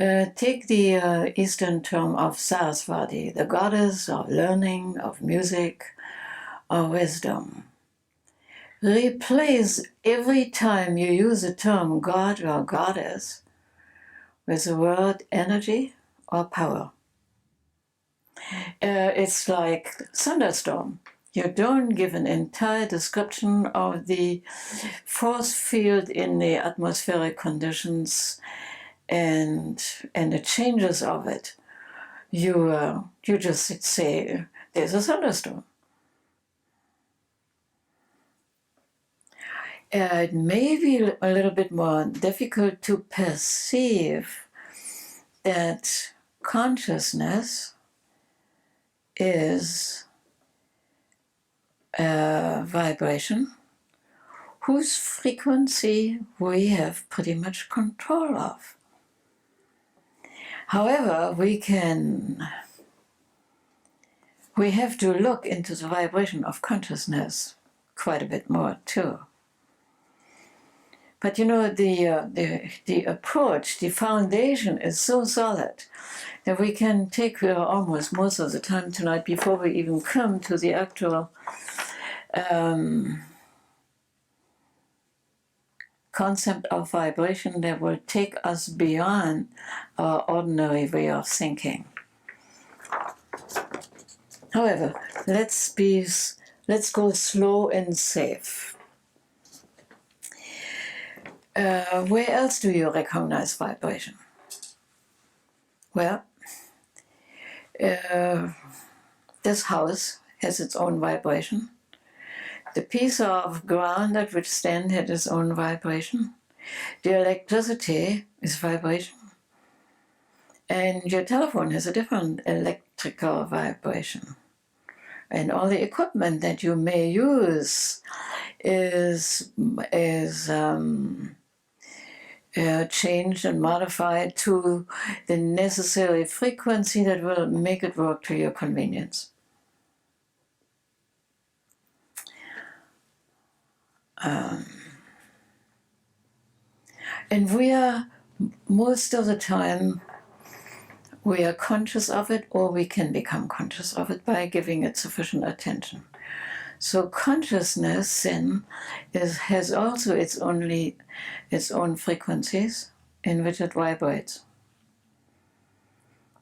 Take the Eastern term of Saraswati, the goddess of learning, of music, of wisdom. Replace every time you use the term God or goddess with the word energy or power. It's like thunderstorm. You don't give an entire description of the force field in the atmospheric conditions and the changes of it. You just say, there's a thunderstorm. It may be a little bit more difficult to perceive that consciousness is a vibration whose frequency we have pretty much control of. However, we have to look into the vibration of consciousness quite a bit more too. But you know, the approach, the foundation is so solid that we can take almost most of the time tonight before we even come to the actual concept of vibration that will take us beyond our ordinary way of thinking. However, let's go slow and safe. Where else do you recognize vibration? Well, this house has its own vibration. The piece of ground at which stand had its own vibration. The electricity is vibration. And your telephone has a different electrical vibration. And all the equipment that you may use is changed and modified to the necessary frequency that will make it work to your convenience. And we are, most of the time, we are conscious of it, or we can become conscious of it by giving it sufficient attention. So consciousness then has also its own frequencies in which it vibrates,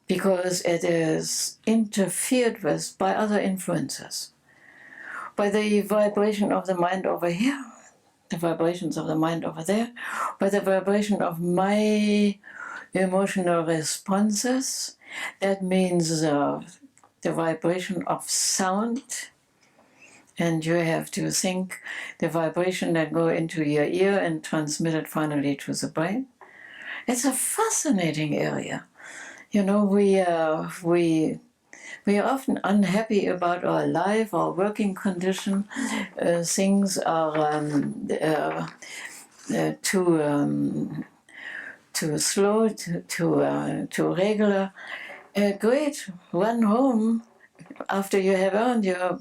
because it is interfered with by other influences, by the vibration of the mind over here, the vibrations of the mind over there, by the vibration of my emotional responses. That means the vibration of sound. And you have to think the vibration that go into your ear and transmit it finally to the brain. It's a fascinating area. You know, we are often unhappy about our life, our working condition. Things are too slow, too regular. Great, run home after you have earned your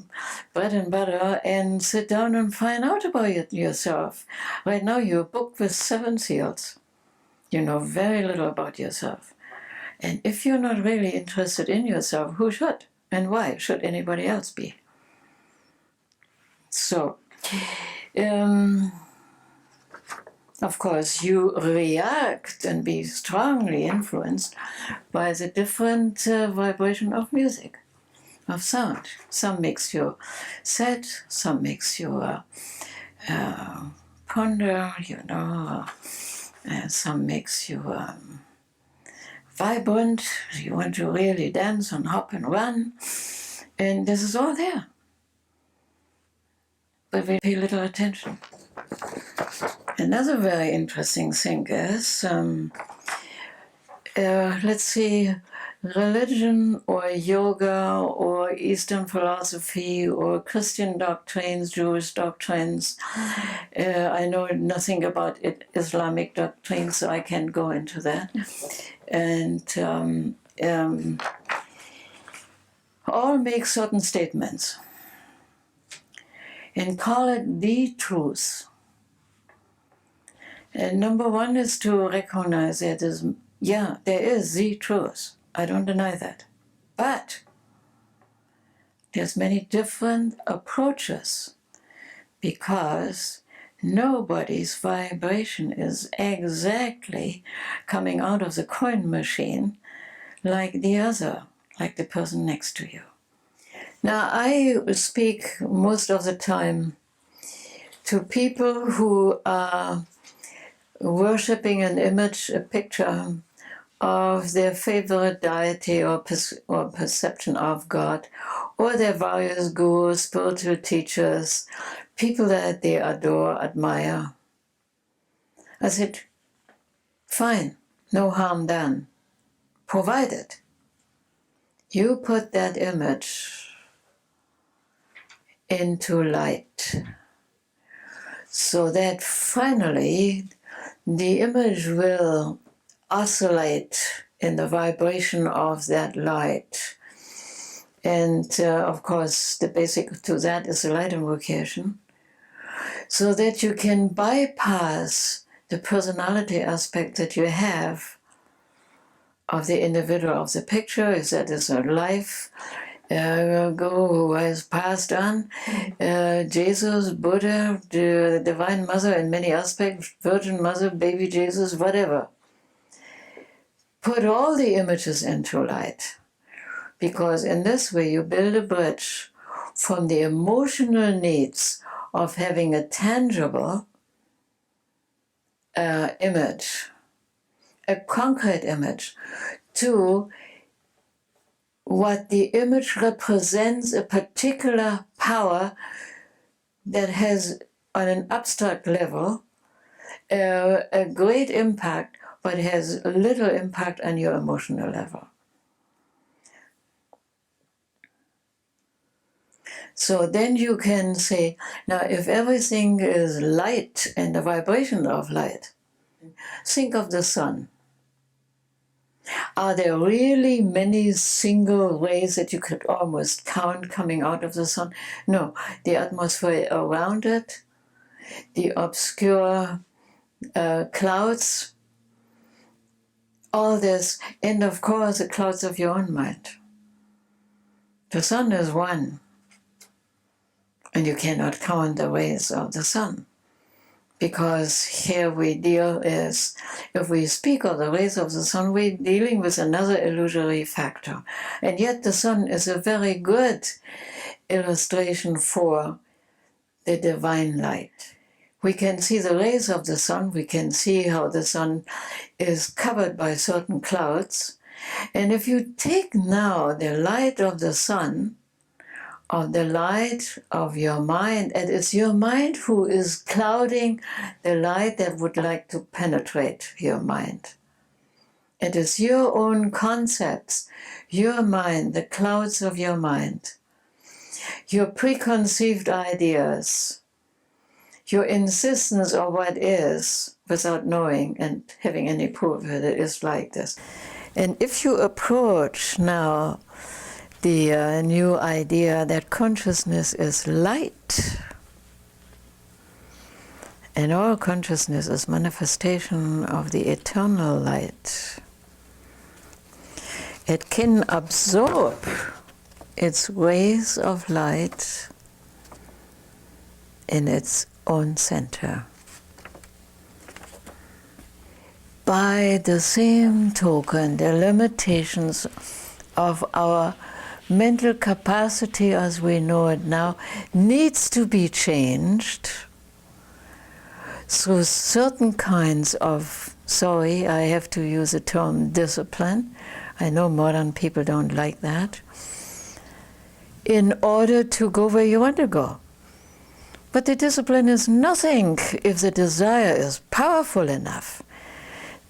bread and butter and sit down and find out about yourself. Right now you're booked with 7 seals. You know very little about yourself. And if you're not really interested in yourself, who should? And why should anybody else be? So, of course, you react and be strongly influenced by the different vibration of music, of sound. Some makes you sad, some makes you ponder, you know, some makes you vibrant, you want to really dance and hop and run, and this is all there. But we pay little attention. Another very interesting thing is, let's see, religion or yoga or Eastern philosophy or Christian doctrines, Jewish doctrines. I know nothing about Islamic doctrines, so I can't go into that. And all make certain statements and call it the truth. And number one is to recognize that Yeah, there is the truth. I don't deny that. But there's many different approaches because nobody's vibration is exactly coming out of the coin machine like the other, like the person next to you. Now, I speak most of the time to people who are worshipping an image, a picture of their favorite deity or perception of God, or their various gurus, spiritual teachers, people that they adore, admire. I said, fine, no harm done, provided you put that image into light, so that finally the image will oscillate in the vibration of that light. And of course, the basic to that is the light invocation, so that you can bypass the personality aspect that you have of the individual of the picture, if that is a life guru who has passed on, Jesus, Buddha, the Divine Mother in many aspects, Virgin Mother, baby Jesus, whatever. Put all the images into light, because in this way you build a bridge from the emotional needs of having a tangible image, a concrete image, to what the image represents, a particular power that has, on an abstract level, a great impact, but has little impact on your emotional level. So then you can say, now if everything is light and the vibration of light, think of the sun. Are there really many single rays that you could almost count coming out of the sun? No, the atmosphere around it, the obscure clouds, all this, and of course the clouds of your own mind. The sun is one, and you cannot count the rays of the sun. Because here we deal is, if we speak of the rays of the sun, we're dealing with another illusory factor. And yet the sun is a very good illustration for the divine light. We can see the rays of the sun, we can see how the sun is covered by certain clouds. And if you take now the light of the sun, of the light of your mind, and it's your mind who is clouding the light that would like to penetrate your mind. It is your own concepts, your mind, the clouds of your mind, your preconceived ideas, your insistence on what is without knowing and having any proof that it is like this. And if you approach now the new idea that consciousness is light, and all consciousness is manifestation of the eternal light, it can absorb its rays of light in its own center. By the same token, the limitations of our mental capacity as we know it now needs to be changed through certain kinds of, sorry, I have to use the term discipline. I know modern people don't like that. In order to go where you want to go. But the discipline is nothing if the desire is powerful enough.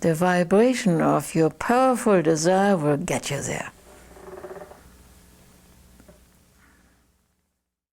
The vibration of your powerful desire will get you there.